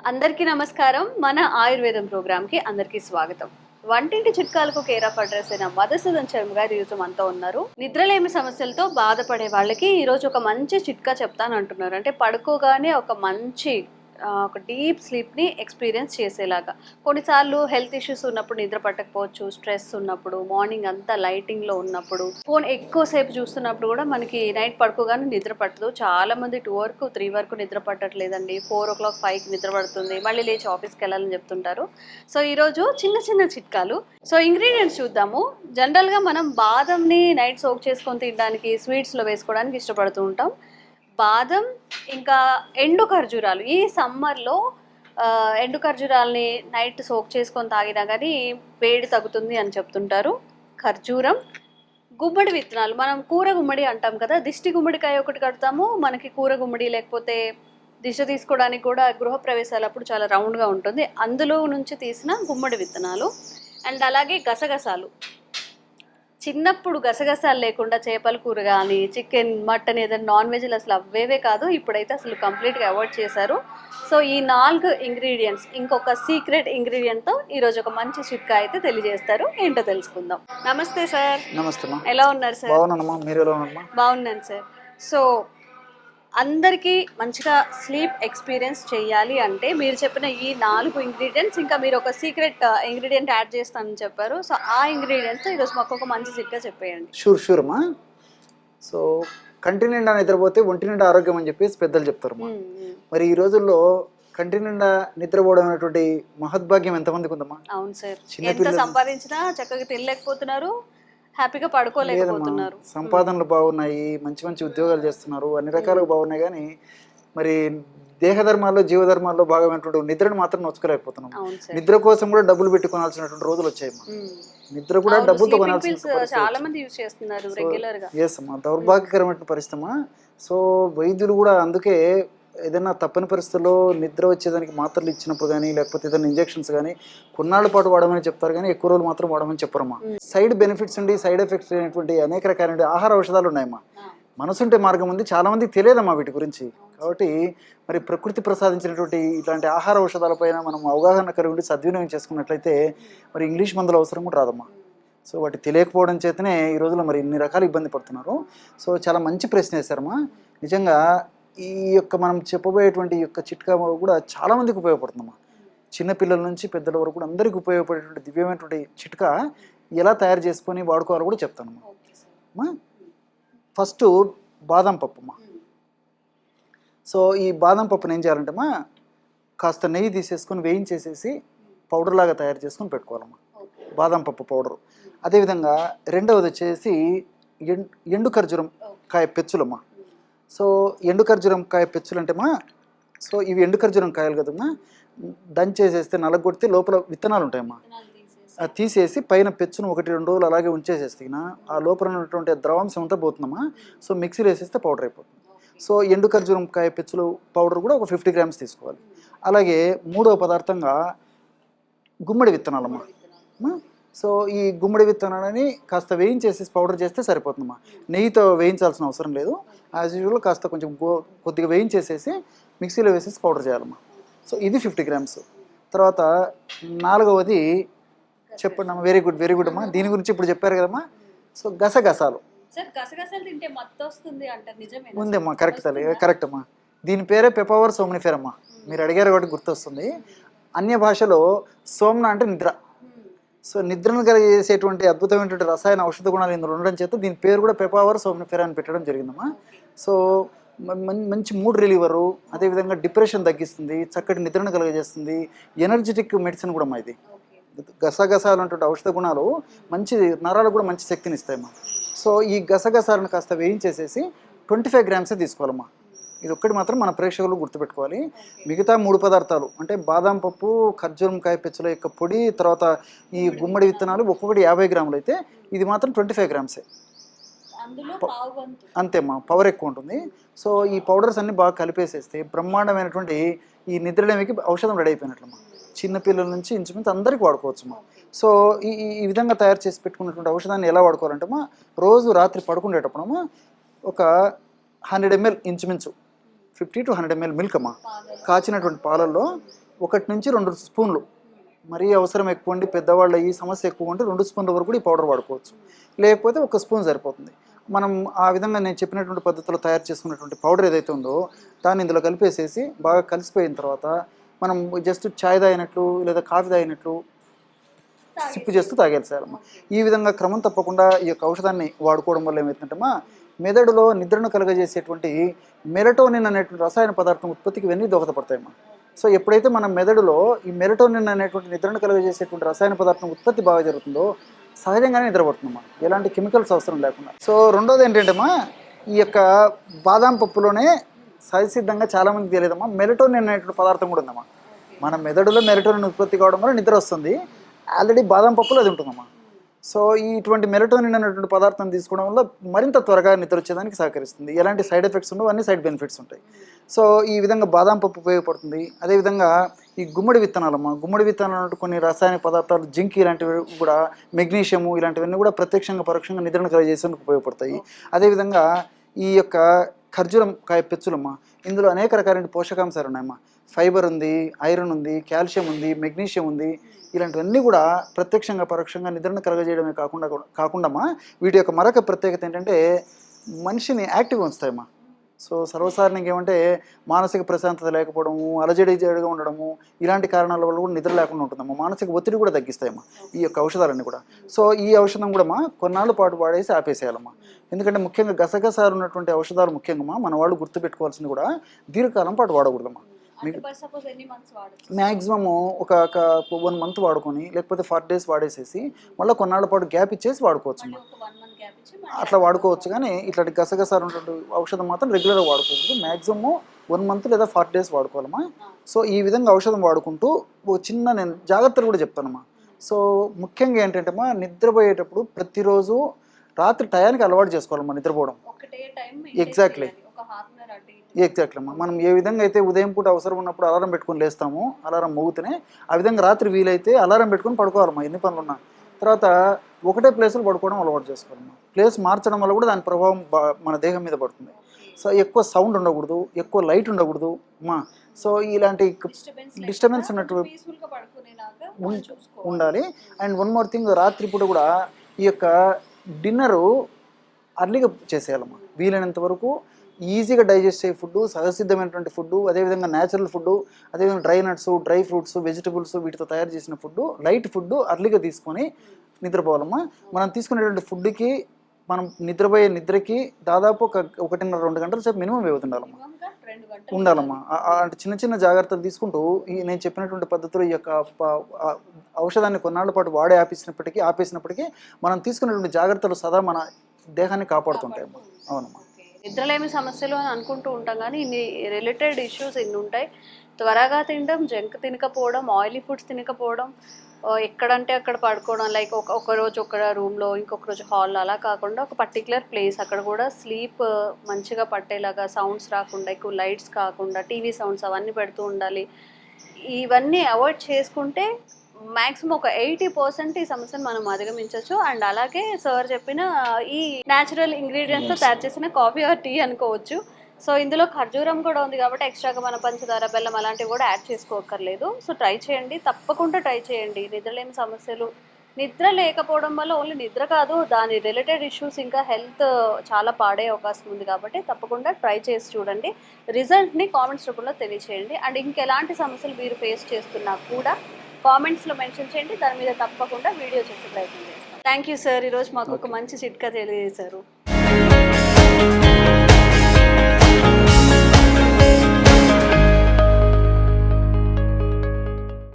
అందరికీ నమస్కారం. మన ఆయుర్వేదం ప్రోగ్రామ్కి అందరికీ స్వాగతం. వంటింటి చిట్కాలకు కేర్ ఆఫ్ అడ్రస్ అయిన మధుసూదన్ శర్మ గారు ఈరోజు మనతో ఉన్నారు. నిద్రలేమి సమస్యలతో బాధపడే వాళ్ళకి ఈరోజు ఒక మంచి చిట్కా చెప్తాను అంటున్నారు. అంటే పడుకోగానే ఒక డీప్ స్లీప్ని ఎక్స్పీరియన్స్ చేసేలాగా. కొన్నిసార్లు హెల్త్ ఇష్యూస్ ఉన్నప్పుడు నిద్ర పట్టకపోవచ్చు, స్ట్రెస్ ఉన్నప్పుడు, మార్నింగ్ అంతా లైటింగ్లో ఉన్నప్పుడు, ఫోన్ ఎక్కువసేపు చూస్తున్నప్పుడు కూడా మనకి నైట్ పడుకోగానే నిద్ర పట్టదు. చాలామంది 2 వరకు 3 వరకు నిద్ర పట్టట్లేదండి. 4 o'clock 5కి నిద్ర పడుతుంది, మళ్ళీ లేచి ఆఫీస్కి వెళ్ళాలని చెప్తుంటారు. సో ఈరోజు చిన్న చిన్న చిట్కాలు. సో ఇంగ్రీడియంట్స్ చూద్దాము. జనరల్గా మనం బాదంని నైట్ సోక్ చేసుకొని తినడానికి, స్వీట్స్లో వేసుకోవడానికి ఇష్టపడుతూ ఉంటాం. బాదం ఇంకా ఎండు ఖర్జూరాలు. ఈ సమ్మర్లో ఎండు ఖర్జూరాలని నైట్ సోక్ చేసుకొని తాగినా కానీ వేడి తగ్గుతుంది అని చెప్తుంటారు. ఖర్జూరం, గుమ్మడి విత్తనాలు. మనం కూర గుమ్మడి అంటాం కదా, దిష్టి గుమ్మడికాయ ఒకటి కడతాము. మనకి కూర గుమ్మడి లేకపోతే దిష్టి తీసుకోవడానికి కూడా గృహప్రవేశాలప్పుడు చాలా రౌండ్గా ఉంటుంది, అందులో నుంచి తీసిన గుమ్మడి విత్తనాలు. అండ్ అలాగే గసగసాలు. చిన్నప్పుడు గసగసాలు లేకుండా చేపల కూర కానీ, చికెన్, మటన్, ఏదైనా నాన్ వెజ్లు అసలు అవేవే కాదు. ఇప్పుడైతే అసలు కంప్లీట్గా అవాయిడ్ చేశారు. సో ఈ 4 ఇంగ్రీడియంట్స్, ఇంకొక సీక్రెట్ ఇంగ్రీడియంట్తో ఈరోజు ఒక మంచి చిట్కా అయితే తెలియజేస్తారు. ఏంటో తెలుసుకుందాం. నమస్తే సార్. నమస్తే. ఎలా ఉన్నారు సార్? బాగున్నానమ్మా, మీరు ఎలా ఉన్నారమ్మా? బాగున్నాను సార్. సో అందరికీ మంచిగా స్లీప్ ఎక్స్పీరియన్స్ చేయాలి అంటే మీరు చెప్పిన ఈ 4 ఇంగ్రీడియంట్స్, ఇంకా మీరు ఒక సీక్రెట్ ఇంగ్రీడియంట్ యాడ్ చేస్తానని చెప్పారు. సో ఆ ఇంగ్రీడియంట్స్తో ఈరోజు మాకు ఒక మంచి చిట్కా చెప్పేయండి. షూర్ అమ్మా. సో కంటి నిండా నిద్రపోతే ఒంటి నిండా ఆరోగ్యం అని చెప్పేసి పెద్దలు చెప్తారమ్మా. మరి ఈ రోజుల్లో కంటి నిండా నిద్రపోవడం అనేటువంటి మహద్భాగ్యం ఎంతమందికి ఉందమ్మా? అవును సార్. ఎంత సంపాదించినా చక్కగా తినలేకపోతున్నారు, హ్యాపీగా పడుకోలేకపోతున్నారు. సంపాదనలు బాగున్నాయి, మంచి మంచి ఉద్యోగాలు చేస్తున్నారు, అన్ని రకాలుగా బాగున్నాయి, కానీ మరి దేహధర్మాల్లో జీవధర్మాల్లో భాగమైనటువంటి నిద్రను మాత్రం నొచ్చుకోలేకపోతున్నాం. నిద్ర కోసం కూడా డబ్బులు పెట్టి కొనాల్సినటువంటి రోజులు వచ్చాయమ్మా. నిద్ర కూడా డబ్బులతో చాలా మంది యూజ్ చేస్తున్నారు రెగ్యులర్ గా. ఎస్ అమ్మా, దౌర్భాగ్యకరమైన పరిస్థితి అమ్మా. సో వైద్యులు కూడా అందుకే ఏదైనా తప్పని పరిస్థితుల్లో నిద్ర వచ్చేదానికి మాత్రలు ఇచ్చినప్పుడు కానీ, లేకపోతే ఏదైనా ఇంజెక్షన్స్ కానీ కొన్నాళ్ళ పాటు వాడమని చెప్తారు, కానీ ఎక్కువ రోజులు మాత్రం వాడమని చెప్పరమ్మా. సైడ్ బెనిఫిట్స్ ఉండి సైడ్ ఎఫెక్ట్స్ అయినటువంటి అనేక రకాలైన ఆహార ఔషధాలు ఉన్నాయమ్మా. మనసుంటే మార్గం ఉంది, చాలా మందికి తెలియదమ్మా వీటి గురించి. కాబట్టి మరి ప్రకృతి ప్రసాదించినటువంటి ఇలాంటి ఆహార ఔషధాలపైన మనం అవగాహన కలిగి ఉండి సద్వినియోగం చేసుకున్నట్లయితే మరి ఇంగ్లీష్ మందుల అవసరం కూడా రాదమ్మా. సో వాటి తెలియకపోవడం చేతనే ఈ రోజుల్లో మరి ఇన్ని రకాల ఇబ్బంది పడుతున్నారు. సో చాలా మంచి ప్రశ్న వేశారమ్మా. నిజంగా ఈ యొక్క మనం చెప్పబోయేటువంటి ఈ యొక్క చిట్కా కూడా చాలా మందికి ఉపయోగపడుతుందమ్మా. చిన్నపిల్లల నుంచి పెద్దల వరకు కూడా అందరికీ ఉపయోగపడేటువంటి దివ్యమైనటువంటి చిట్కా ఎలా తయారు చేసుకొని వాడుకోవాలో కూడా చెప్తానమ్మా. ఫస్ట్ బాదం పప్పు అమ్మా. సో ఈ బాదం పప్పును ఏం చేయాలంటే అమ్మా, కాస్త నెయ్యి తీసేసుకొని వేయించేసేసి పౌడర్ లాగా తయారు చేసుకొని పెట్టుకోవాలమ్మా, బాదం పప్పు పౌడరు. అదేవిధంగా రెండవది వచ్చేసి ఎండు ఖర్జూరం కాయ పెచ్చులమ్మా. సో ఎండు ఖర్జూరం కాయ పెచ్చులు అంటేమా, సో ఇవి ఎండు ఖర్జూరం కాయలు కదమ్మా, దంచేసేస్తే నలగొడితే లోపల విత్తనాలు ఉంటాయమ్మా. అది తీసేసి పైన పెచ్చును 1-2 రోజులు అలాగే ఉంచేసేస్తే ఆ లోపల ఉన్నటువంటి ద్రవాంశం అంతా పోతుందమ్మా. సో మిక్సీలో వేసేస్తే పౌడర్ అయిపోతుంది. సో ఎండు ఖర్జూరం కాయ పెచ్చులు పౌడర్ కూడా ఒక 50 grams తీసుకోవాలి. అలాగే మూడవ పదార్థంగా గుమ్మడి విత్తనాలమ్మా. సో ఈ గుమ్మడి విత్తనాలని కాస్త వేయించేసి పౌడర్ చేస్తే సరిపోతుందమ్మా. నెయ్యితో వేయించాల్సిన అవసరం లేదు. యాజ్ యూజువల్ కాస్త కొంచెం కొద్దిగా వేయించేసేసి మిక్సీలో వేసేసి పౌడర్ చేయాలమ్మా. సో ఇది 50 grams. తర్వాత 4వది చెప్పండి అమ్మా. వెరీ గుడ్ అమ్మా. దీని గురించి ఇప్పుడు చెప్పారు కదమ్మా. సో గసగసాలు ఉందమ్మా. కరెక్ట్ అమ్మా. దీని పేరే పెపావర్ సోమ్నిఫెర్ అమ్మా. మీరు అడిగారు కాబట్టి గుర్తొస్తుంది. అన్య భాషలో సోమ్న అంటే నిద్ర. సో నిద్రను కలిగేసేటువంటి అద్భుతమైనటువంటి రసాయన ఔషధ గుణాలు ఇందులో ఉండడం చేత దీని పేరు కూడా పెపావర్ సోమ్నిఫెర్ అని పెట్టడం జరిగిందమ్మా. సో మంచి మూడ్ రిలీవరు, అదేవిధంగా డిప్రెషన్ తగ్గిస్తుంది, చక్కటి నిద్రను కలుగజేస్తుంది, ఎనర్జెటిక్ మెడిసిన్ కూడా అమ్మా. ఇది గసగసాలు అనేటువంటి ఔషధ గుణాలు మంచి నరాలు కూడా మంచి శక్తిని ఇస్తాయమ్మా. సో ఈ గసగసాలను కాస్త వేయించేసేసి 25 grams తీసుకోవాలమ్మా. ఇది ఒక్కటి మాత్రం మన ప్రేక్షకులు గుర్తుపెట్టుకోవాలి. మిగతా 3 పదార్థాలు అంటే బాదం పప్పు, ఖర్జూరం కాయ పెచ్చుల యొక్క పొడి, తర్వాత ఈ గుమ్మడి విత్తనాలు ఒక్కొక్కటి 50 grams అయితే ఇది మాత్రం 25 grams. అంతేమ్మా, పవర్ ఎక్కువ ఉంటుంది. సో ఈ పౌడర్స్ అన్ని బాగా కలిపేసేస్తే బ్రహ్మాండమైనటువంటి ఈ నిద్రలేమికి ఔషధం రెడీ అయిపోయినట్లమ్మా. చిన్నపిల్లల నుంచి ఇంచుమించు అందరికీ వాడుకోవచ్చుమా. సో ఈ విధంగా తయారు చేసి పెట్టుకున్నటువంటి ఔషధాన్ని ఎలా వాడుకోవాలంటే రోజు రాత్రి పడుకునేటప్పుడమ్మా ఒక 100 ml ఇంచుమించు 50 to 100 ml మిల్క్ అమ్మా, కాచినటువంటి పాలల్లో 1 నుంచి 2 స్పూన్లు, మరీ అవసరం ఎక్కువ ఉండి పెద్దవాళ్ళ ఈ సమస్య ఎక్కువ ఉంటే 2 స్పూన్ల వరకు కూడా ఈ పౌడర్ వాడుకోవచ్చు, లేకపోతే 1 స్పూన్ సరిపోతుంది. మనం ఆ విధంగా నేను చెప్పినటువంటి పద్ధతిలో తయారు చేసుకున్నటువంటి పౌడర్ ఏదైతే ఉందో దాన్ని ఇందులో కలిపేసేసి బాగా కలిసిపోయిన తర్వాత మనం జస్ట్ ఛాయ్ తాగినట్లు లేదా కాఫీ తాగినట్లు సిప్పు చేస్తూ తాగేసేయాలమ్మా. ఈ విధంగా క్రమం తప్పకుండా ఈ యొక్క ఔషధాన్ని వాడుకోవడం వల్ల ఏమవుతుందంటమ్మా, మెదడులో నిద్రను కలుగజేసేటువంటి మెలటోనిన్ అనేటువంటి రసాయన పదార్థం ఉత్పత్తికి ఇవన్నీ దోహదపడతాయమ్మా. సో ఎప్పుడైతే మన మెదడులో ఈ మెలటోనిన్ అనేటువంటి నిద్రను కలుగజేసేటువంటి రసాయన పదార్థం ఉత్పత్తి బాగా జరుగుతుందో సహజంగానే నిద్రపడుతుందమ్మా, ఎలాంటి కెమికల్స్ అవసరం లేకుండా. సో రెండోది ఏంటంటేమ్మా, ఈ యొక్క బాదాం పప్పులోనే సహజసిద్ధంగా చాలామందికి తెలియదమ్మా, మెలటోనిన్ అనేటువంటి పదార్థం కూడా ఉందమ్మా. మన మెదడులో మెలటోనిన్ ఉత్పత్తి కావడం వల్ల నిద్ర వస్తుంది, ఆల్రెడీ బాదం పప్పులో అది ఉంటుందమ్మా. సో ఇటువంటి మెలటోనిన్ అనేటువంటి పదార్థం తీసుకోవడం వల్ల మరింత త్వరగా నిద్ర వచ్చేదానికి సహకరిస్తుంది. ఎలాంటి సైడ్ ఎఫెక్ట్స్ ఉండవు, అన్ని సైడ్ బెనిఫిట్స్ ఉంటాయి. సో ఈ విధంగా బాదం పప్పు ఉపయోగపడుతుంది. అదేవిధంగా ఈ గుమ్మడి విత్తనాలమ్మా, గుమ్మడి విత్తనాలు కొన్ని రసాయనిక పదార్థాలు, జింక్ ఇలాంటివి కూడా, మెగ్నీషియము ఇలాంటివన్నీ కూడా ప్రత్యక్షంగా పరోక్షంగా నిద్రను కలిగజేసేందుకు ఉపయోగపడతాయి. అదేవిధంగా ఈ యొక్క ఖర్జూరం కాయ పెచ్చులమ్మా, ఇందులో అనేక రకాలైన పోషకాంశాలు ఉన్నాయమ్మా. ఫైబర్ ఉంది, ఐరన్ ఉంది, కాల్షియం ఉంది, మెగ్నీషియం ఉంది. ఇలాంటివన్నీ కూడా ప్రత్యక్షంగా పరోక్షంగా నిద్రను కలగజేయడమే కాకుండా వీటి యొక్క మరొక ప్రత్యేకత ఏంటంటే మనిషిని యాక్టివ్గా ఉంచుతాయమ్మా. సో సర్వసాధారణంగా ఏమంటే మానసిక ప్రశాంతత లేకపోవడము, అలజడిగా ఉండడము, ఇలాంటి కారణాల వల్ల కూడా నిద్ర లేకుండా ఉంటుందమ్మా. మానసిక ఒత్తిడి కూడా తగ్గిస్తాయమ్మా ఈ యొక్క ఔషధాలన్నీ కూడా. సో ఈ ఔషధం కూడా కొన్నాళ్ళ పాటు వాడేసి ఆపేసేయాలమ్మా. ఎందుకంటే ముఖ్యంగా గసగసాలు ఉన్నటువంటి ఔషధాలు ముఖ్యంగా మన వాళ్ళు గుర్తుపెట్టుకోవాల్సింది కూడా దీర్ఘకాలం పాటు వాడకూడదమ్మా. మ్యాక్సిమము ఒక 1 month వాడుకొని, లేకపోతే 4 days వాడేసేసి మళ్ళీ కొన్నాళ్ళ పాటు గ్యాప్ ఇచ్చేసి వాడుకోవచ్చు. అట్లా వాడుకోవచ్చు, కానీ ఇట్లాంటి గసగసాలు ఉన్నటువంటి ఔషధం మాత్రం రెగ్యులర్గా వాడుకోకూడదు. మ్యాక్సిమము 1 month లేదా 4 days వాడుకోవాలమ్మా. సో ఈ విధంగా ఔషధం వాడుకుంటూ చిన్న నేను జాగ్రత్తలు కూడా చెప్తానమ్మా. సో ముఖ్యంగా ఏంటంటే నిద్రపోయేటప్పుడు ప్రతిరోజు రాత్రి టయానికి అలవాటు చేసుకోవాలమ్మా నిద్రపోవడం. ఎగ్జాక్ట్లీ అమ్మా. మనం ఏ విధంగా అయితే ఉదయం పూట అవసరం ఉన్నప్పుడు అలారం పెట్టుకొని లేస్తామో, అలారం మోగుతూనే ఆ విధంగా రాత్రి వీలైతే అలారం పెట్టుకొని పడుకోవాలమ్మా. ఎన్ని పనులు ఉన్నా తర్వాత ఒకటే ప్లేస్లో పడుకోవడం అలవాటు చేసుకోవాలమ్మా. ప్లేస్ మార్చడం వల్ల కూడా దాని ప్రభావం మన దేహం మీద పడుతుంది. సో ఎక్కువ సౌండ్ ఉండకూడదు, ఎక్కువ లైట్ ఉండకూడదు అమ్మా. సో ఇలాంటి డిస్టర్బెన్స్ ఉన్నట్టు ఉండాలి. అండ్ 1 more thing, రాత్రి పూట కూడా ఈ యొక్క డిన్నరు అర్లీగా చేసేయాలమ్మా. వీలైనంత వరకు ఈజీగా డైజెస్ట్ అయ్యే ఫుడ్, సహసిద్ధమైనటువంటి ఫుడ్, అదేవిధంగా న్యాచురల్ ఫుడ్, అదేవిధంగా dry nuts, dry fruits, vegetables వీటితో తయారు చేసిన ఫుడ్, లైట్ ఫుడ్ అర్లీగా తీసుకొని నిద్రపోవాలమ్మా. మనం తీసుకునేటువంటి ఫుడ్కి మనం నిద్రపోయే నిద్రకి దాదాపు 1.5-2 గంటల సేపు మినిమం వ్యవధి ఉండాలమ్మా. అంటే చిన్న చిన్న జాగ్రత్తలు తీసుకుంటూ నేను చెప్పినటువంటి పద్ధతిలో ఈ యొక్క ఔషధాన్ని కొన్నాళ్ళ పాటు వాడే ఆపేసినప్పటికీ మనం తీసుకునేటువంటి జాగ్రత్తలు సదా మన దేహాన్ని కాపాడుతుంటాయమ్మా. అవునమ్మా. నిద్రలేమి సమస్యలు అని అనుకుంటూ ఉంటాం, కానీ ఇన్ని రిలేటెడ్ ఇష్యూస్ ఇన్ని ఉంటాయి. త్వరగా తినడం, జంక్ తినకపోవడం, ఆయిలీ ఫుడ్స్ తినకపోవడం, ఎక్కడంటే అక్కడ పడుకోవడం, లైక్ ఒక రోజు ఒక రూమ్లో, ఇంకొక రోజు హాల్లో, అలా కాకుండా ఒక పర్టికులర్ ప్లేస్, అక్కడ కూడా స్లీప్ మంచిగా పట్టేలాగా, సౌండ్స్ రాకుండా, ఎక్కువ లైట్స్ కాకుండా, టీవీ సౌండ్స్ అవన్నీ పెడుతూ ఉండాలి. ఇవన్నీ అవాయిడ్ చేసుకుంటే మ్యాక్సిమం ఒక 80% ఈ సమస్యను మనం అధిగమించవచ్చు. అండ్ అలాగే సార్ చెప్పిన ఈ న్యాచురల్ ఇంగ్రీడియంట్స్తో తయారు చేసిన కాఫీ ఆర్ టీ అనుకోవచ్చు. సో ఇందులో ఖర్జూరం కూడా ఉంది కాబట్టి ఎక్స్ట్రాగా మన పంచదార, బెల్లం అలాంటివి కూడా యాడ్ చేసుకోకర్లేదు. సో ట్రై చేయండి, తప్పకుండా ట్రై చేయండి. నిద్రలేని సమస్యలు, నిద్ర లేకపోవడం వల్ల ఓన్లీ నిద్ర కాదు, దాని రిలేటెడ్ ఇష్యూస్ ఇంకా హెల్త్ చాలా పాడే అవకాశం ఉంది కాబట్టి తప్పకుండా ట్రై చేసి చూడండి. రిజల్ట్ని కామెంట్స్ రూపంలో తెలియచేయండి. అండ్ ఇంకెలాంటి సమస్యలు మీరు ఫేస్ చేస్తున్నా కూడా కామెంట్స్లో మెన్షన్ చేయండి, దాని మీద తప్పకుండా వీడియో చేసే ప్రయత్నం చేస్తాం. థ్యాంక్ యూ సార్, ఈరోజు మాకు ఒక మంచి చిట్కా తెలియజేశారు.